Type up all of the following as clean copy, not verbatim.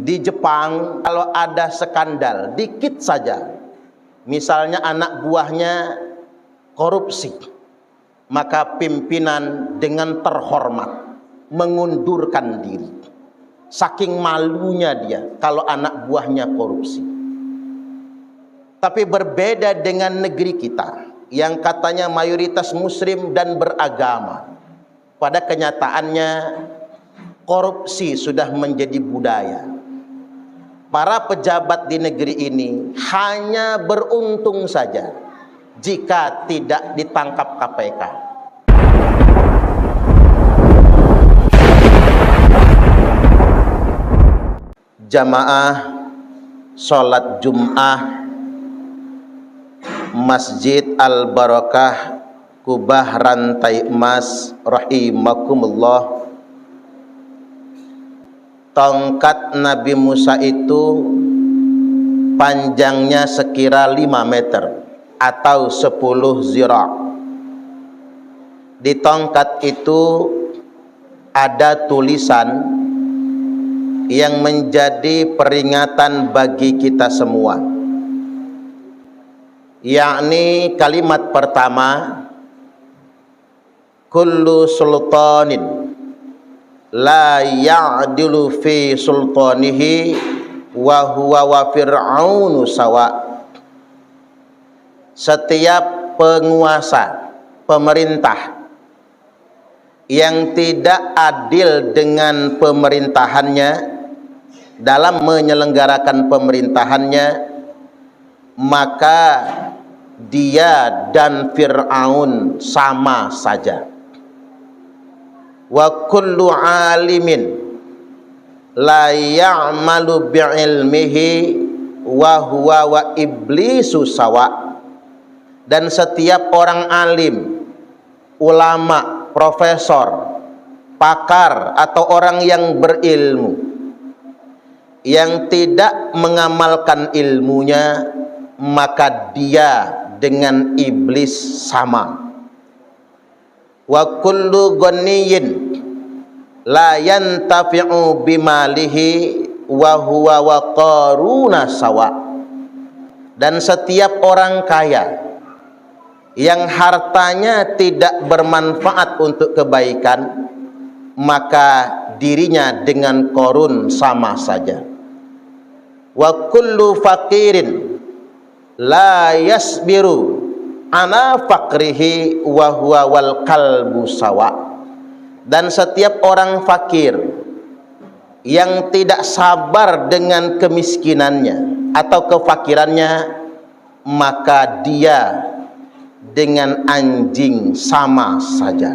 Di Jepang kalau ada skandal dikit saja, misalnya anak buahnya korupsi, maka pimpinan dengan terhormat mengundurkan diri. Saking malunya dia kalau anak buahnya korupsi. Tapi berbeda dengan negeri kita yang katanya mayoritas muslim dan beragama. Pada kenyataannya korupsi sudah menjadi budaya. Para pejabat di negeri ini hanya beruntung saja jika tidak ditangkap KPK. Jamaah sholat Jum'ah Masjid Al-Barakah Kubah Rantai Emas rahimakumullah. Tongkat Nabi Musa itu panjangnya sekira 5 meter atau 10 zira'. Di tongkat itu ada tulisan yang menjadi peringatan bagi kita semua, yakni kalimat pertama, kullu sultanin la ya'dilu fi sultanihi wa huwa wa fir'aunu sawa. Setiap penguasa, pemerintah yang tidak adil dengan pemerintahannya dalam menyelenggarakan pemerintahannya, maka dia dan Fir'aun sama saja. Wa kullu alimin la ya'malu bi'ilmihi wa huwa wa iblisu sawa. Dan setiap orang alim, ulama, profesor, pakar atau orang yang berilmu yang tidak mengamalkan ilmunya, maka dia dengan iblis sama. Wa kullu ghaniyin la yantafi'u bimalihi wa huwa wa qaruna sawa. Dan setiap orang kaya yang hartanya tidak bermanfaat untuk kebaikan, maka dirinya dengan Qarun sama saja. Wa kullu faqirin la yasbiru ana fakrihi wa huwa wal kalbu sawa. Dan setiap orang fakir yang tidak sabar dengan kemiskinannya atau kefakirannya, maka dia dengan anjing sama saja.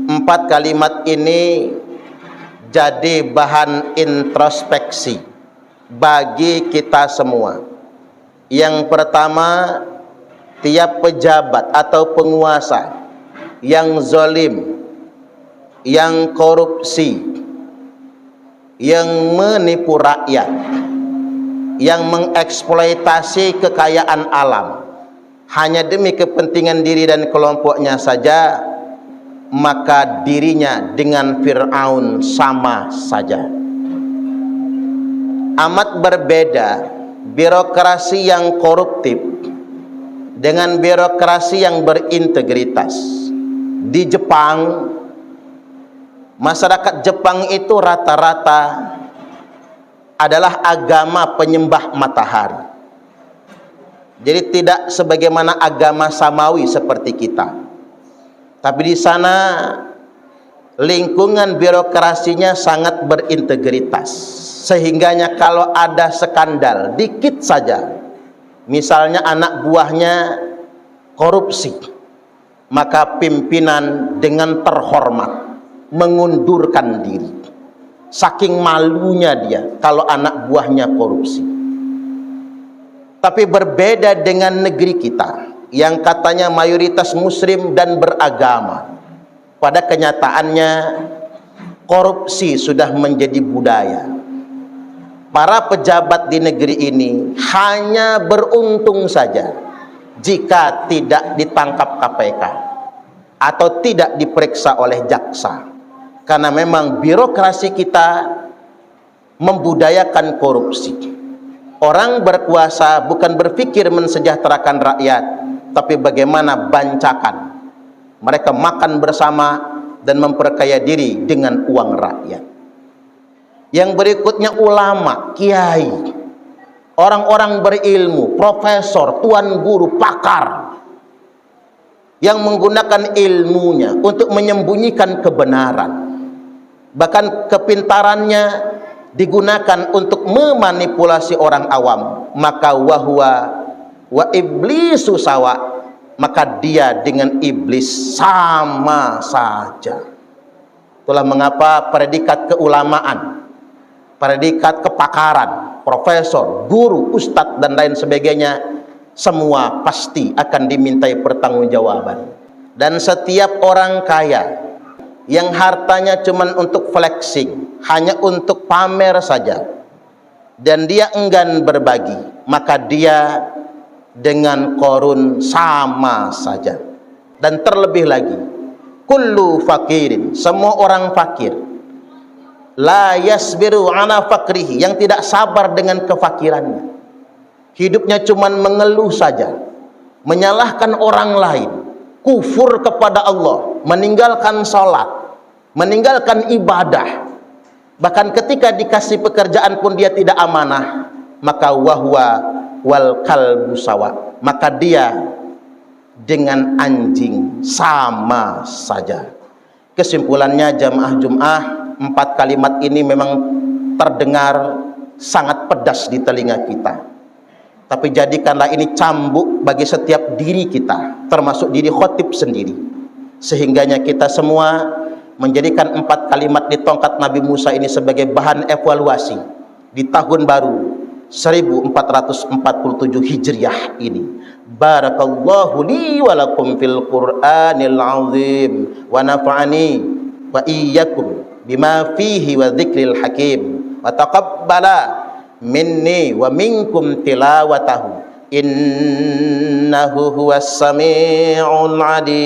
4 kalimat ini jadi bahan introspeksi bagi kita semua. Yang pertama, tiap pejabat atau penguasa yang zalim, yang korupsi, yang menipu rakyat, yang mengeksploitasi kekayaan alam hanya demi kepentingan diri dan kelompoknya saja, maka dirinya dengan Fir'aun sama saja. Amat berbeda birokrasi yang koruptif dengan birokrasi yang berintegritas. Di Jepang, masyarakat Jepang itu rata-rata adalah agama penyembah matahari. Jadi tidak sebagaimana agama samawi seperti kita. Tapi di sana lingkungan birokrasinya sangat berintegritas. Sehingganya kalau ada skandal dikit saja, misalnya anak buahnya korupsi, maka pimpinan dengan terhormat mengundurkan diri. Saking malunya dia kalau anak buahnya korupsi. Tapi berbeda dengan negeri kita yang katanya mayoritas muslim dan beragama. Pada kenyataannya korupsi sudah menjadi budaya. Para pejabat di negeri ini hanya beruntung saja jika tidak ditangkap KPK atau tidak diperiksa oleh jaksa. Karena memang birokrasi kita membudayakan korupsi. Orang berkuasa bukan berpikir mensejahterakan rakyat, tapi bagaimana bancakan. Mereka makan bersama dan memperkaya diri dengan uang rakyat. Yang berikutnya ulama, kiai, orang-orang berilmu, profesor, tuan guru, pakar, yang menggunakan ilmunya untuk menyembunyikan kebenaran. Bahkan kepintarannya digunakan untuk memanipulasi orang awam. Maka wahwa wa iblisu sawa, maka dia dengan iblis sama saja. Itulah mengapa predikat keulamaan, predikat kepakaran, profesor, guru, ustadz dan lain sebagainya, semua pasti akan dimintai pertanggungjawaban. Dan setiap orang kaya yang hartanya cuma untuk flexing, hanya untuk pamer saja, dan dia enggan berbagi, maka dia dengan korun sama saja. Dan terlebih lagi, kullu fakirin, semua orang fakir, la yasbiru ala fakrihi, yang tidak sabar dengan kefakirannya, hidupnya cuma mengeluh saja, menyalahkan orang lain, kufur kepada Allah, meninggalkan salat, meninggalkan ibadah, bahkan ketika dikasih pekerjaan pun dia tidak amanah, maka wahwa wal kalbu sawa, maka dia dengan anjing sama saja. Kesimpulannya jamaah Jum'ah, 4 kalimat ini memang terdengar sangat pedas di telinga kita, tapi jadikanlah ini cambuk bagi setiap diri kita, termasuk diri khotib sendiri, sehingganya kita semua menjadikan 4 kalimat di tongkat Nabi Musa ini sebagai bahan evaluasi di tahun baru 1447 Hijriah ini. Barakallahu li wa lakum fil Qur'anil azim wa nafa'ani wa iyyakum bima fihi wa dzikril hakim wa taqabbala minni wa minkum tilawatahu innahu huwas sami'ul alim.